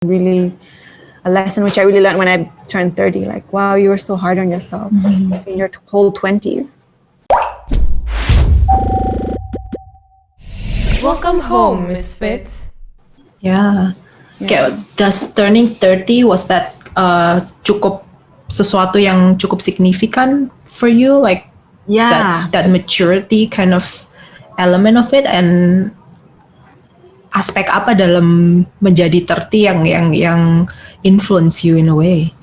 really a lesson which I really learned when I turned 30. Like, wow, you were so hard on yourself in your whole 20s. Welcome home, Misfits. Yeah. Kayak, does turning 30, was that cukup sesuatu yang cukup signifikan for you? Like, that maturity kind of element of it, and aspek apa dalam menjadi 30 yang influence you in a way?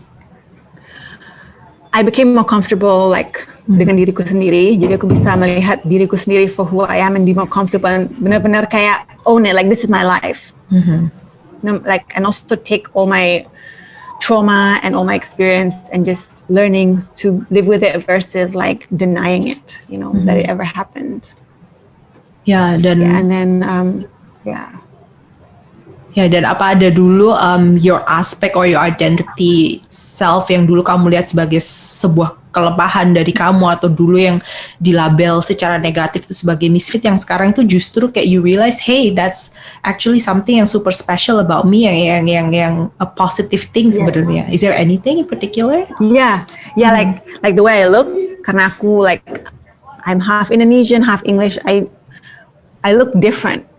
I became more comfortable dengan diriku sendiri. Jadi aku bisa melihat diriku sendiri for who I am and be more comfortable and benar-benar kayak own it, like this is my life. And also take all my trauma and all my experience and just learning to live with it versus like denying it, that it ever happened. Ya, dan dan apa ada dulu your aspect or your identity self yang dulu kamu lihat sebagai sebuah kelemahan dari kamu, atau dulu yang dilabel secara negatif itu sebagai misfit, yang sekarang itu justru kayak you realize, hey, that's actually something yang super special about me, yang a positive thing sebenarnya. Is there anything in particular? Yeah, like the way I look, karena aku I'm half Indonesian, half English. I look different,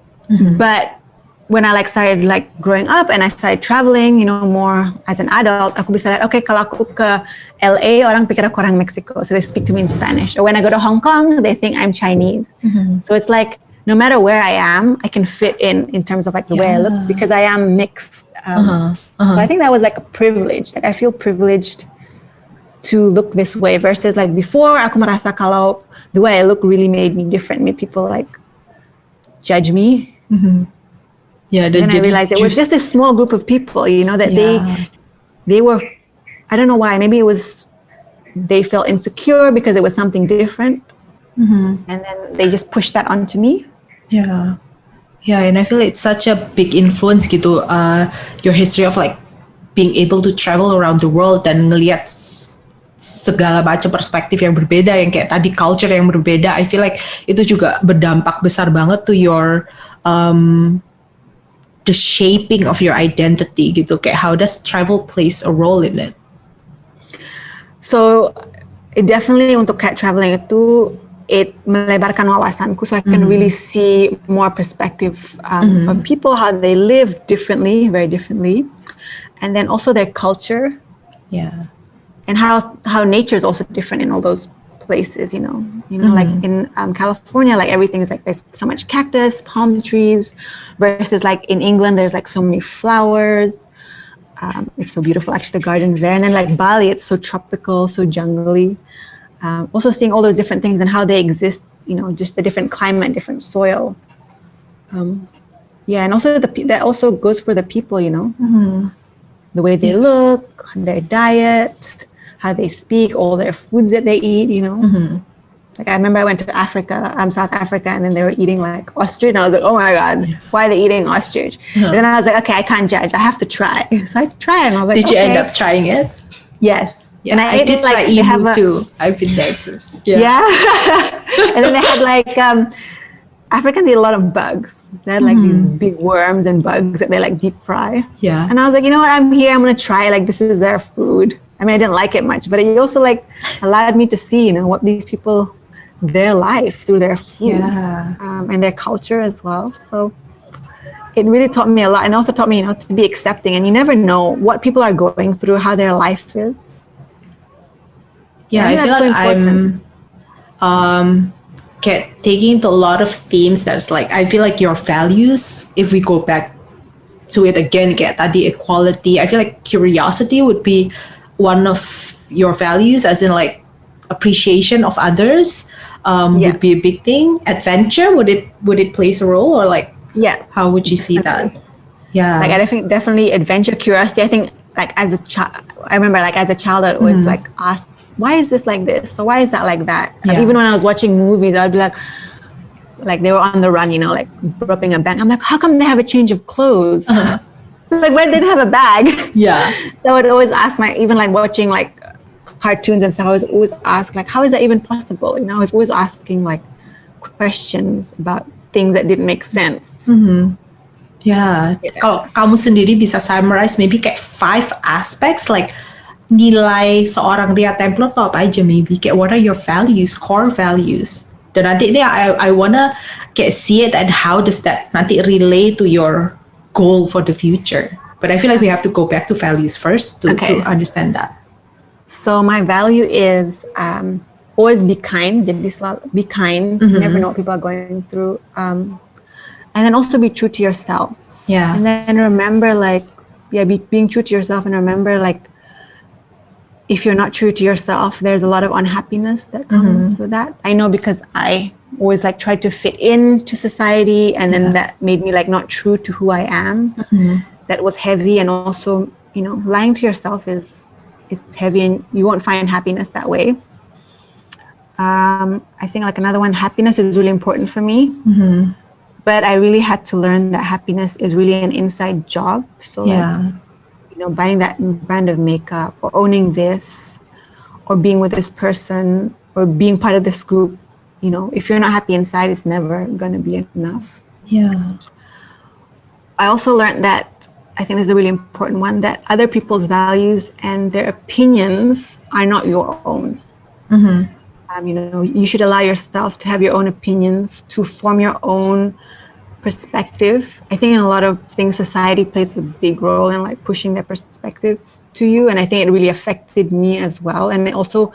but when I started growing up and I started traveling, more as an adult, aku bisa lihat, okay, kalau aku ke LA, orang pikir aku orang Mexico, so they speak to me in Spanish. Or when I go to Hong Kong, they think I'm Chinese. So it's like, no matter where I am, I can fit in terms of the way I look, because I am mixed. So I think that was a privilege. I feel privileged to look this way versus before, aku merasa kalau the way I look really made me different, made people judge me. Yeah, then I realized it was just a small group of people, that they were, I don't know why, maybe it was, they felt insecure because it was something different. And then they just pushed that onto me. Yeah, and I feel it's such a big influence gitu, your history of being able to travel around the world dan ngelihat segala macam perspektif yang berbeda, yang kayak tadi culture yang berbeda. I feel like itu juga berdampak besar banget to your the shaping of your identity gitu, kayak how does travel plays a role in it? So it definitely, untuk kayak traveling itu, it melebarkan wawasanku, so I can really see more perspective of people, how they live differently, very differently, and then also their culture, and how nature is also different in all those places, like in California, everything is there's so much cactus, palm trees, versus in England, there's so many flowers. It's so beautiful, actually, the gardens there. And then Bali, it's so tropical, so jungly. Also seeing all those different things and how they exist, just a different climate, different soil. And also that also goes for the people, the way they look, their diet, how they speak, all their foods that they eat, I remember I went to South Africa, and then they were eating ostrich, and I was like, oh my God, why are they eating ostrich? And then I was like, okay, I can't judge, I have to try. So I tried, and I was like, did you end up trying it? Yes. Yeah, and I did try emu too. I've been there too. Yeah. And then they had Africans eat a lot of bugs. They had these big worms and bugs that they deep fry. Yeah. And I was like, you know what, I'm here, I'm gonna try, this is their food. I mean, I didn't like it much, but it also allowed me to see, what these people, their life through their food, and their culture as well. So it really taught me a lot, and also taught me, to be accepting. And you never know what people are going through, how their life is. Yeah, I feel like I'm taking into a lot of themes that's I feel like your values, if we go back to it again, tadi equality, I feel like curiosity would be one of your values, as in appreciation of others would be a big thing. Adventure, would it plays a role, or how would you see that? Yeah, I think definitely adventure, curiosity. I think as a child, I remember as a child, I always ask, why is this like this? So why is that like that? Even when I was watching movies, I'd be like they were on the run, robbing a bank. I'm like, how come they have a change of clothes? Why did they have a bag? Yeah. So I would always ask even watching cartoons and stuff, I was always ask how is that even possible? I was always asking questions about things that didn't make sense. Yeah. Kalau kamu sendiri bisa summarize maybe kayak 5 aspects like nilai seorang Ria Templer tuh apa aja maybe kayak what are your values, core values. Dan nanti ini I wanna kayak see it and how does that nanti relate to your goal for the future. But I feel like we have to go back to values first to understand that. So my value is always be kind. Jadi selalu be kind. You never know what people are going through. And then also be true to yourself. Yeah. And then remember being true to yourself, and remember if you're not true to yourself, there's a lot of unhappiness that comes with that. I know because I always tried to fit into society, and then that made me not true to who I am. That was heavy, and also, lying to yourself is heavy, and you won't find happiness that way. I think another one, happiness is really important for me. But I really had to learn that happiness is really an inside job. So buying that brand of makeup, or owning this, or being with this person, or being part of this group, if you're not happy inside, it's never going to be enough. Yeah. I also learned that, I think this is a really important one, that other people's values and their opinions are not your own. You should allow yourself to have your own opinions, to form your own perspective. I think in a lot of things, society plays a big role in pushing their perspective to you, and I think it really affected me as well. And it also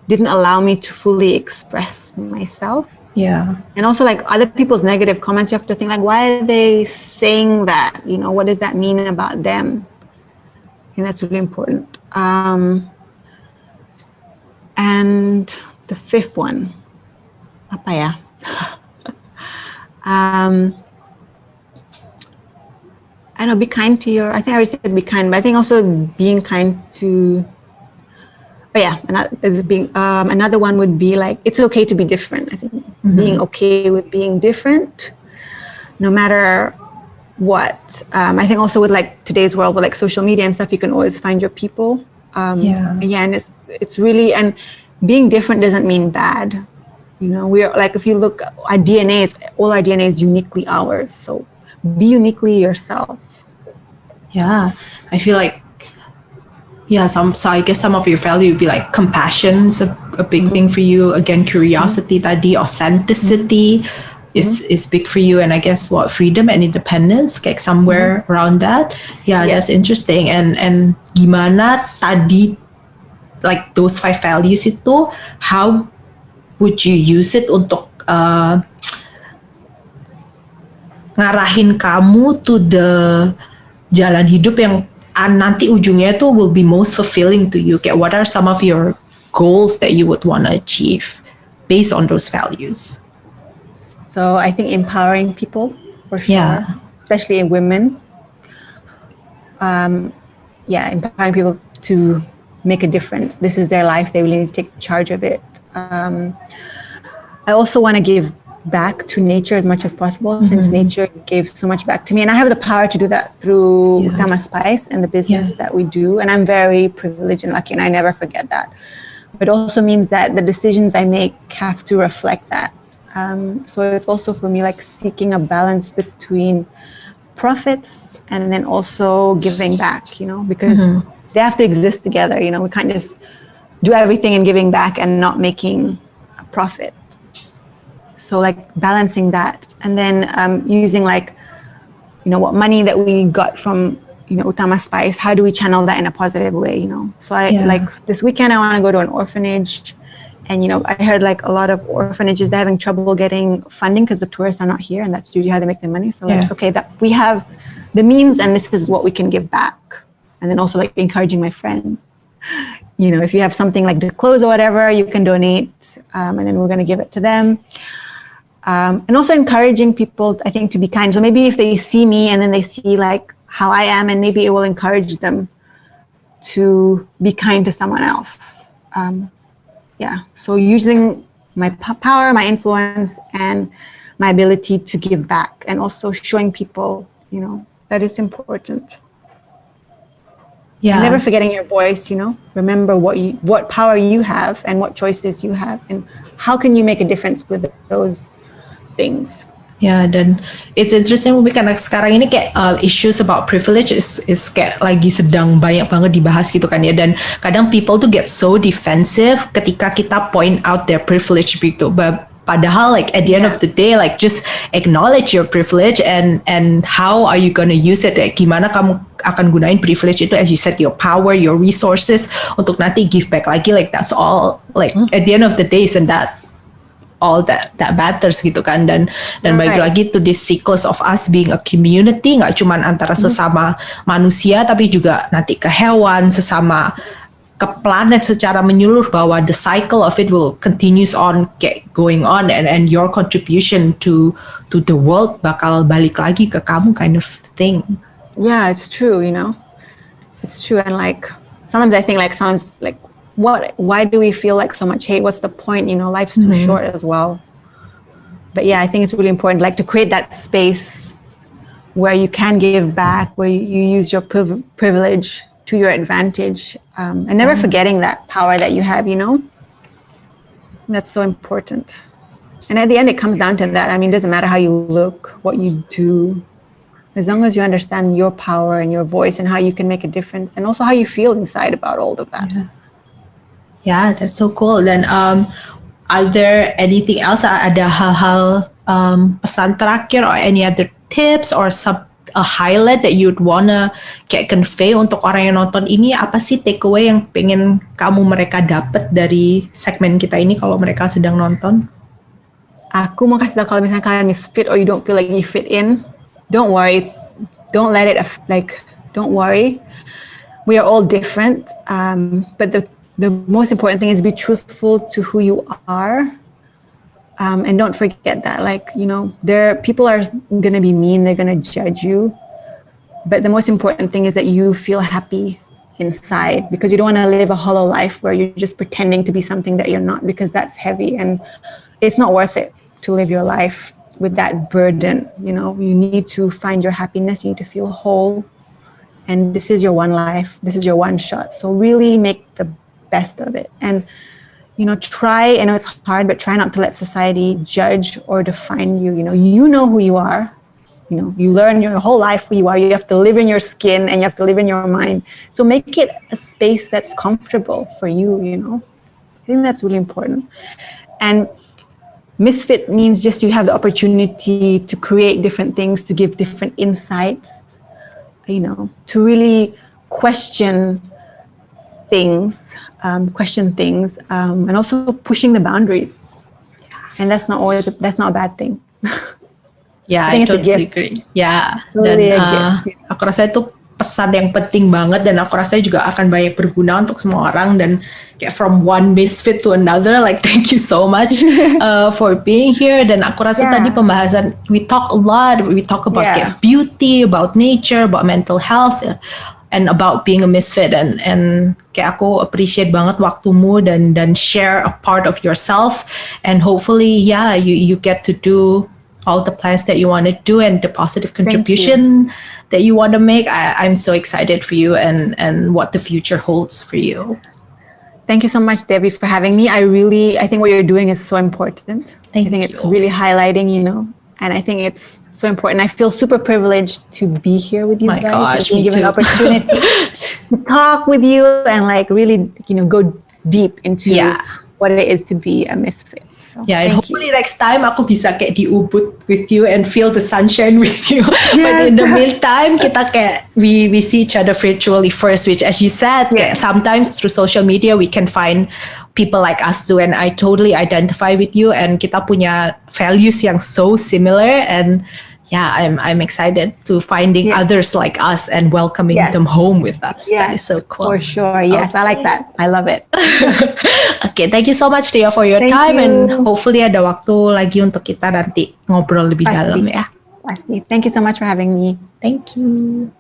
didn't allow me to fully express myself. Yeah. And also other people's negative comments, you have to think why are they saying that? What does that mean about them? And that's really important. And the 5th one, apa ya? I know, be kind to I think I already said be kind, but I think also being kind to, another one would be it's okay to be different. I think being okay with being different, no matter what. I think also with today's world with social media and stuff, you can always find your people. And it's really, and being different doesn't mean bad. We're if you look, our DNA all our DNA is uniquely ours. So be uniquely yourself. Yeah, I feel so I guess some of your value would be compassion is a big thing for you. Again, curiosity tadi, authenticity is big for you, and I guess freedom and independence, somewhere around that. Yeah, that's interesting. And gimana tadi those 5 values itu, how would you use it untuk ngarahin kamu to the jalan hidup yang nanti ujungnya tuh will be most fulfilling to you? What are some of your goals that you would want to achieve based on those values? So I think empowering people, for sure, especially women. Empowering people to make a difference. This is their life. They really need to take charge of it. I also want to give back to nature as much as possible, since nature gave so much back to me, and I have the power to do that through Utama Spice and the business that we do, and I'm very privileged and lucky, and I never forget that. But it also means that the decisions I make have to reflect that. So it's also for me seeking a balance between profits and then also giving back, because they have to exist together. We can't just do everything and giving back and not making a profit. So balancing that, and then using what money that we got from Utama Spice, how do we channel that in a positive way? So this weekend I want to go to an orphanage, and I heard a lot of orphanages, they're having trouble getting funding because the tourists are not here, and that's usually how they make their money. So that we have the means, and this is what we can give back. And then also encouraging my friends, if you have something the clothes or whatever, you can donate, and then we're going to give it to them. And also encouraging people, I think, to be kind. So maybe if they see me and then they see how I am, and maybe it will encourage them to be kind to someone else. So using my power, my influence, and my ability to give back, and also showing people, that it's important. Yeah. And never forgetting your voice, remember what power you have and what choices you have, and how can you make a difference with those things. Ya, dan it's interesting Umi, karena sekarang ini kayak issues about privilege is kayak lagi sedang banyak banget dibahas gitu kan ya, dan kadang people tuh get so defensive ketika kita point out their privilege gitu. Padahal like at the end of the day, like just acknowledge your privilege and how are you gonna use it, like gimana kamu akan gunain privilege itu, as you said, your power, your resources untuk nanti give back lagi, like that's all, like at the end of the day, isn't that all that matters gitu kan. Dan balik lagi to this cycles of us being a community, nggak cuman antara sesama manusia tapi juga nanti ke hewan, sesama ke planet secara menyeluruh, bahwa the cycle of it will continues on kayak going on, and your contribution to the world bakal balik lagi ke kamu, kind of thing. Yeah, it's true, you know. It's true. And like sometimes I think like why do we feel like so much hate? What's the point? You know, life's too short as well. But yeah, I think it's really important, like to create that space where you can give back, where you use your privilege to your advantage, and never forgetting that power that you have, you know? That's so important. And at the end, it comes down to that. I mean, it doesn't matter how you look, what you do, as long as you understand your power and your voice and how you can make a difference, and also how you feel inside about all of that. Yeah, that's so cool. Then are there anything else? Ada hal-hal pesan terakhir or any other tips or a highlight that you'd wanna kayak convey untuk orang yang nonton ini? Apa sih takeaway yang pengen mereka dapat dari segmen kita ini kalau mereka sedang nonton? Aku mau kasih tahu, kalau misalnya kalian misfit or you don't feel like you fit in, don't worry. Don't let it don't worry. We are all different, but the most important thing is be truthful to who you are, and don't forget that, like, you know, people are going to be mean, they're going to judge you, but the most important thing is that you feel happy inside, because you don't want to live a hollow life where you're just pretending to be something that you're not, because that's heavy and it's not worth it to live your life with that burden. You know, you need to find your happiness, you need to feel whole, and this is your one life, this is your one shot, so really make the best of it. And you know, I know it's hard, but try not to let society judge or define you. You know who you are. You know, you learn your whole life who you are. You have to live in your skin and you have to live in your mind. So make it a space that's comfortable for you, you know. I think that's really important. And misfit means just you have the opportunity to create different things, to give different insights, you know, to really question things, and also pushing the boundaries. And that's not a bad thing. Yeah, I totally agree. Yeah, totally dan aku rasa itu pesan yang penting banget, dan aku rasa juga akan banyak berguna untuk semua orang, dan kayak from one misfit to another, like thank you so much for being here. Dan aku rasa tadi pembahasan, we talk about kayak beauty, about nature, about mental health, and about being a misfit, and kayak aku appreciate banget waktumu dan share a part of yourself, and hopefully you get to do all the plans that you want to do and the positive contribution that you want to make. I'm so excited for you and what the future holds for you. Thank you so much, Debbie, for having me. I think what you're doing is so important. I think it's really highlighting, you know, and I think it's so important. I feel super privileged to be here with you guys. Gosh, me given too. an opportunity to talk with you and like really, you know, go deep into what it is to be a misfit. So, and hopefully next time aku bisa kayak di Ubud with you and feel the sunshine with you. But in the meantime, kita kayak we see each other virtually first, which, as you said, kayak sometimes through social media we can find people like us too, and I totally identify with you, and kita punya values yang so similar, and I'm excited to finding others like us and welcoming them home with us. That is so cool. For sure. Yes, I like that. I love it. Okay, thank you so much, Ria, for your time, and hopefully ada waktu lagi untuk kita nanti ngobrol lebih dalam ya. Pasti. Thank you so much for having me. Thank you.